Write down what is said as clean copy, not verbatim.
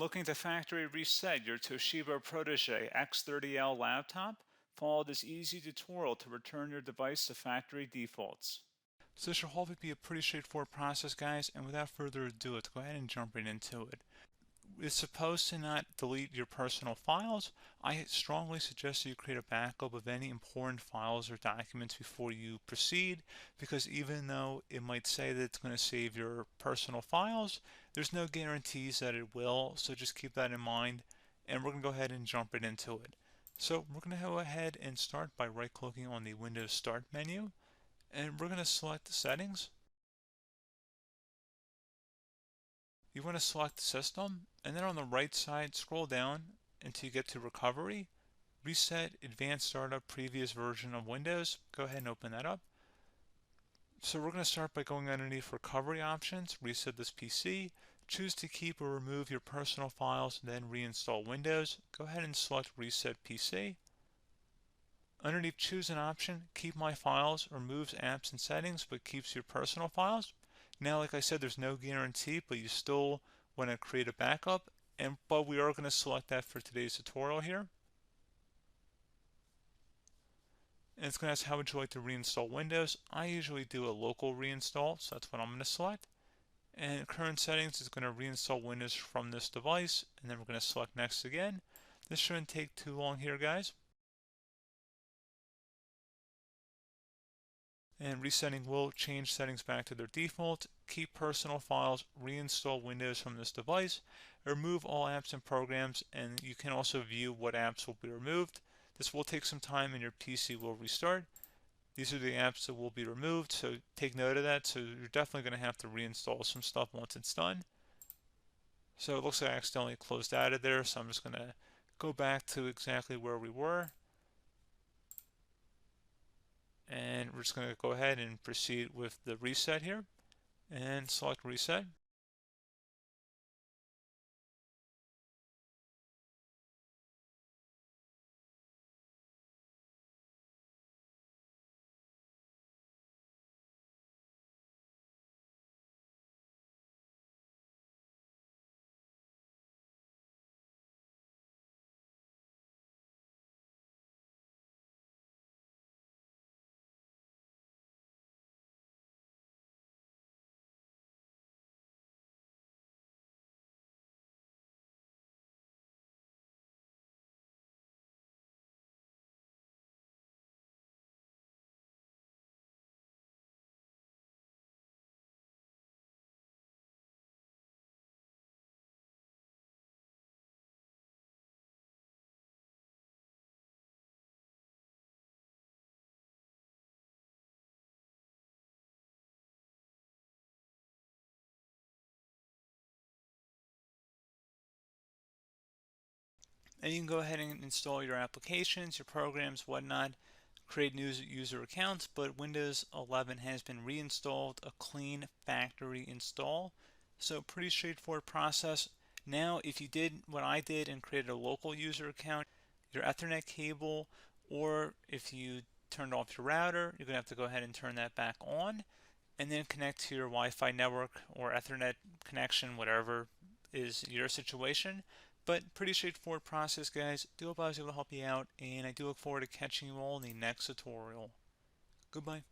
Looking to factory reset your Toshiba Portege X30L laptop? Follow this easy tutorial to return your device to factory defaults. So this should hopefully be a pretty straightforward process, guys, and without further ado, let's go ahead and jump right into it. It's supposed to not delete your personal files. I strongly suggest that you create a backup of any important files or documents before you proceed, because even though it might say that it's going to save your personal files, there's no guarantees that it will, so just keep that in mind, and we're going to go ahead and jump right into it. So we're going to go ahead and start by right-clicking on the Windows Start menu, and we're going to select the settings. You want to select System, and then on the right side, scroll down until you get to Recovery. Reset Advanced Startup Previous Version of Windows. Go ahead and open that up. So we're going to start by going underneath Recovery Options, reset this PC, choose to keep or remove your personal files, then reinstall Windows. Go ahead and select Reset PC. Underneath Choose an option, Keep My Files removes apps and settings but keeps your personal files. Now, like I said, there's no guarantee, but you still want to create a backup, but we are going to select that for today's tutorial here. And it's going to ask how would you like to reinstall Windows. I usually do a local reinstall, so that's what I'm going to select. And current settings is going to reinstall Windows from this device, and then we're going to select next again. This shouldn't take too long here, guys. And resetting will change settings back to their default, keep personal files, reinstall Windows from this device, remove all apps and programs, and you can also view what apps will be removed. This will take some time and your PC will restart. These are the apps that will be removed, so take note of that. So you're definitely going to have to reinstall some stuff once it's done. So it looks like I accidentally closed out of there, so I'm just going to go back to exactly where we were. And we're just going to go ahead and proceed with the reset here and select reset. And you can go ahead and install your applications, your programs, whatnot, create new user accounts, but Windows 11 has been reinstalled, a clean factory install. So pretty straightforward process. Now, if you did what I did and created a local user account, your Ethernet cable, or if you turned off your router, you're going to have to go ahead and turn that back on, and then connect to your Wi-Fi network or Ethernet connection, whatever is your situation. But pretty straightforward process, guys. Do hope I was able to help you out, and I do look forward to catching you all in the next tutorial. Goodbye.